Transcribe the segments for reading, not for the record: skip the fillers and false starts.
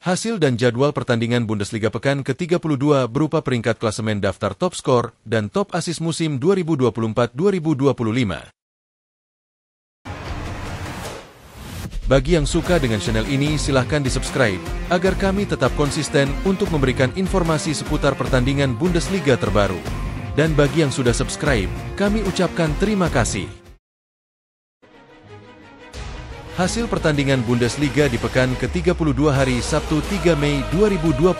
Hasil dan jadwal pertandingan Bundesliga pekan ke-32 berupa peringkat klasemen daftar top skor dan top asis musim 2024-2025. Bagi yang suka dengan channel ini, silahkan di-subscribe, agar kami tetap konsisten untuk memberikan informasi seputar pertandingan Bundesliga terbaru. Dan bagi yang sudah subscribe, kami ucapkan terima kasih. Hasil pertandingan Bundesliga di pekan ke-32 hari Sabtu 3 Mei 2025.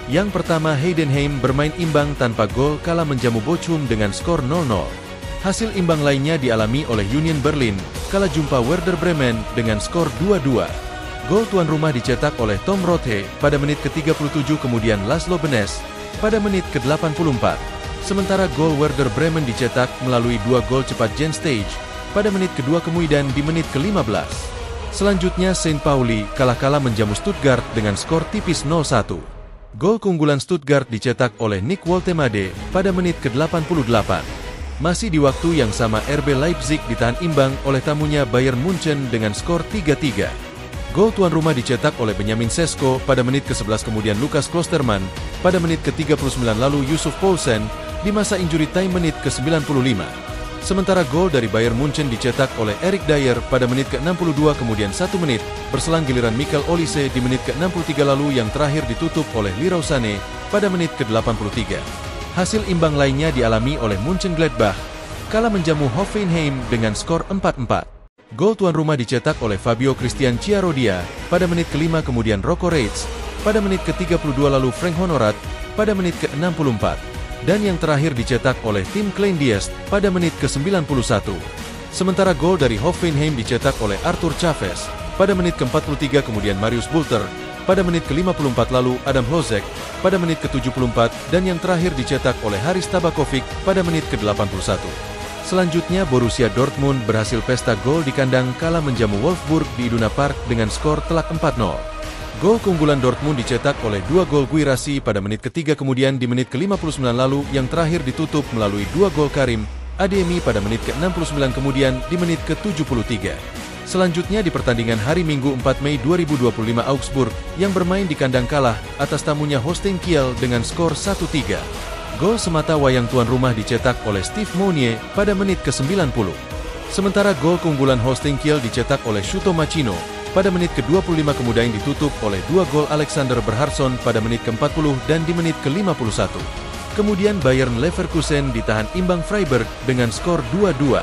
Yang pertama, Heidenheim bermain imbang tanpa gol kalah menjamu Bochum dengan skor 0-0. Hasil imbang lainnya dialami oleh Union Berlin, kalah jumpa Werder Bremen dengan skor 2-2. Gol tuan rumah dicetak oleh Tom Rothe pada menit ke-37, kemudian Laszlo Benes pada menit ke-84. Sementara gol Werder Bremen dicetak melalui 2 gol cepat Jens Stage pada menit kedua kemudian di menit ke-15. Selanjutnya St. Pauli kalah menjamu Stuttgart dengan skor tipis 0-1. Gol keunggulan Stuttgart dicetak oleh Nick Woltemade pada menit ke-88. Masih di waktu yang sama RB Leipzig ditahan imbang oleh tamunya Bayern Munchen dengan skor 3-3. Gol tuan rumah dicetak oleh Benjamin Sesko pada menit ke-11, kemudian Lukas Klostermann pada menit ke-39, lalu Yusuf Poulsen di masa injury time menit ke-95. Sementara gol dari Bayern Munchen dicetak oleh Eric Dier pada menit ke-62, kemudian 1 menit berselang giliran Michael Olise di menit ke-63, lalu yang terakhir ditutup oleh Leroy Sané pada menit ke-83. Hasil imbang lainnya dialami oleh Mönchengladbach, kalah menjamu Hoffenheim dengan skor 4-4. Gol tuan rumah dicetak oleh Fabio Christian Chiarodia pada menit ke-5, kemudian Rocco Reitz pada menit ke-32, lalu Frank Honorat pada menit ke-64. Dan yang terakhir dicetak oleh Tim Kleindienst pada menit ke-91. Sementara gol dari Hoffenheim dicetak oleh Arthur Chavez pada menit ke-43, kemudian Marius Bulter pada menit ke-54, lalu Adam Hlozek pada menit ke-74, dan yang terakhir dicetak oleh Haris Tabakovic pada menit ke-81. Selanjutnya Borussia Dortmund berhasil pesta gol di kandang kalah menjamu Wolfsburg di Iduna Park dengan skor telak 4-0. Gol keunggulan Dortmund dicetak oleh 2 gol Guirassy pada menit ke-3, kemudian di menit ke-59, lalu yang terakhir ditutup melalui 2 gol Karim Adeyemi pada menit ke-69, kemudian di menit ke-73. Selanjutnya di pertandingan hari Minggu 4 Mei 2025, Augsburg yang bermain di kandang kalah atas tamunya Holstein Kiel dengan skor 1-3. Gol semata wayang tuan rumah dicetak oleh Steve Mounier pada menit ke-90. Sementara gol keunggulan Holstein Kiel dicetak oleh Shuto Machino pada menit ke-25, kemudian ditutup oleh 2 gol Alexander Berhardsson pada menit ke-40 dan di menit ke-51. Kemudian Bayern Leverkusen ditahan imbang Freiburg dengan skor 2-2.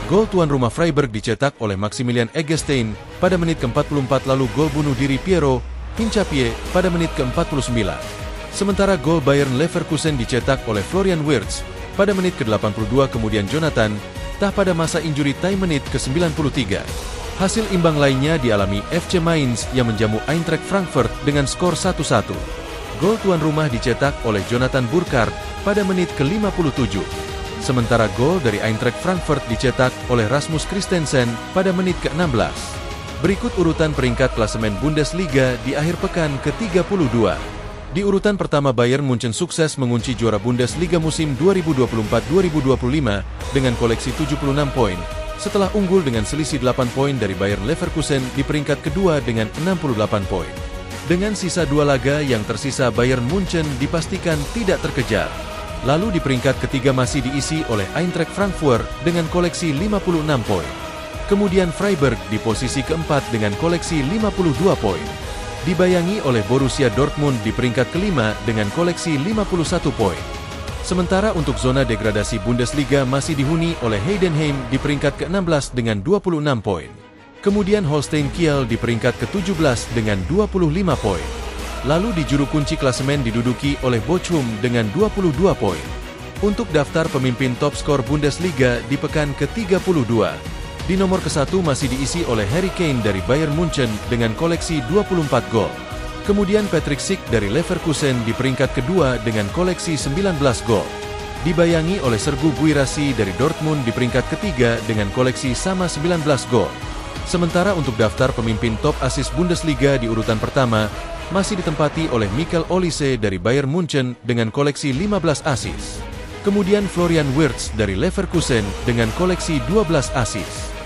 Gol tuan rumah Freiburg dicetak oleh Maximilian Eggestein pada menit ke-44, lalu gol bunuh diri Piero Hincapié pada menit ke-49. Sementara gol Bayern Leverkusen dicetak oleh Florian Wirtz pada menit ke-82, kemudian Jonathan Tah pada masa injury time menit ke-93. Hasil imbang lainnya dialami FC Mainz yang menjamu Eintracht Frankfurt dengan skor 1-1. Gol tuan rumah dicetak oleh Jonathan Burkhardt pada menit ke-57. Sementara gol dari Eintracht Frankfurt dicetak oleh Rasmus Christensen pada menit ke-16. Berikut urutan peringkat klasemen Bundesliga di akhir pekan ke-32. Di urutan pertama, Bayern Munchen sukses mengunci juara Bundesliga musim 2024-2025 dengan koleksi 76 poin. Setelah unggul dengan selisih 8 poin dari Bayern Leverkusen di peringkat kedua dengan 68 poin. Dengan sisa 2 laga yang tersisa, Bayern Munchen dipastikan tidak terkejar. Lalu di peringkat ketiga masih diisi oleh Eintracht Frankfurt dengan koleksi 56 poin. Kemudian Freiburg di posisi keempat dengan koleksi 52 poin. Dibayangi oleh Borussia Dortmund di peringkat kelima dengan koleksi 51 poin. Sementara untuk zona degradasi Bundesliga masih dihuni oleh Heidenheim di peringkat ke-16 dengan 26 poin. Kemudian Holstein Kiel di peringkat ke-17 dengan 25 poin. Lalu di juru kunci klasemen diduduki oleh Bochum dengan 22 poin. Untuk daftar pemimpin top skor Bundesliga di pekan ke-32, di nomor ke-1 masih diisi oleh Harry Kane dari Bayern Munchen dengan koleksi 24 gol. Kemudian Patrick Schick dari Leverkusen di peringkat kedua dengan koleksi 19 gol. Dibayangi oleh Sergej Guirassy dari Dortmund di peringkat ketiga dengan koleksi sama 19 gol. Sementara untuk daftar pemimpin top assist Bundesliga di urutan pertama masih ditempati oleh Michael Olise dari Bayern Munchen dengan koleksi 15 assist. Kemudian Florian Wirtz dari Leverkusen dengan koleksi 12 assist.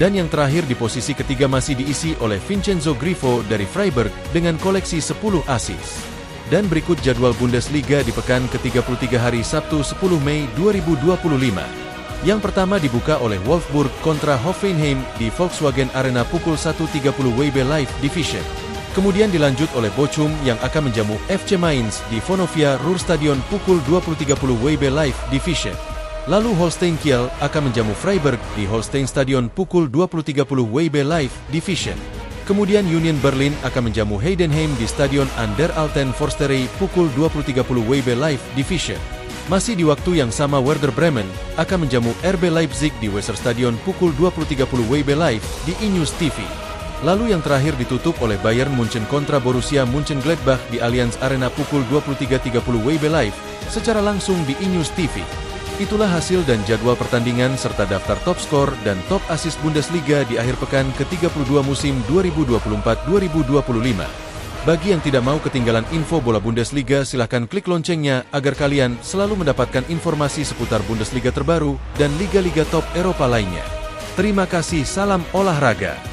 Dan yang terakhir di posisi ketiga masih diisi oleh Vincenzo Grifo dari Freiburg dengan koleksi 10 assist. Dan berikut jadwal Bundesliga di pekan ke-33 hari Sabtu 10 Mei 2025. Yang pertama dibuka oleh Wolfsburg kontra Hoffenheim di Volkswagen Arena pukul 1.30 WB Live Division. Kemudian dilanjut oleh Bochum yang akan menjamu FC Mainz di Vonovia Ruhrstadion pukul 20.30 WB Live Division. Lalu Holstein Kiel akan menjamu Freiburg di Holstein Stadion pukul 20.30 WB Live Division. Kemudian Union Berlin akan menjamu Heidenheim di Stadion An der Alten Forsterei pukul 20.30 WB Live Division. Masih di waktu yang sama Werder Bremen akan menjamu RB Leipzig di Weserstadion pukul 20.30 WB Live di iNews TV. Lalu yang terakhir ditutup oleh Bayern Munchen kontra Borussia Mönchengladbach di Allianz Arena pukul 23.30 WB Live secara langsung di iNews TV. Itulah hasil dan jadwal pertandingan serta daftar top skor dan top assist Bundesliga di akhir pekan ke-32 musim 2024-2025. Bagi yang tidak mau ketinggalan info bola Bundesliga, silahkan klik loncengnya agar kalian selalu mendapatkan informasi seputar Bundesliga terbaru dan liga-liga top Eropa lainnya. Terima kasih, salam olahraga.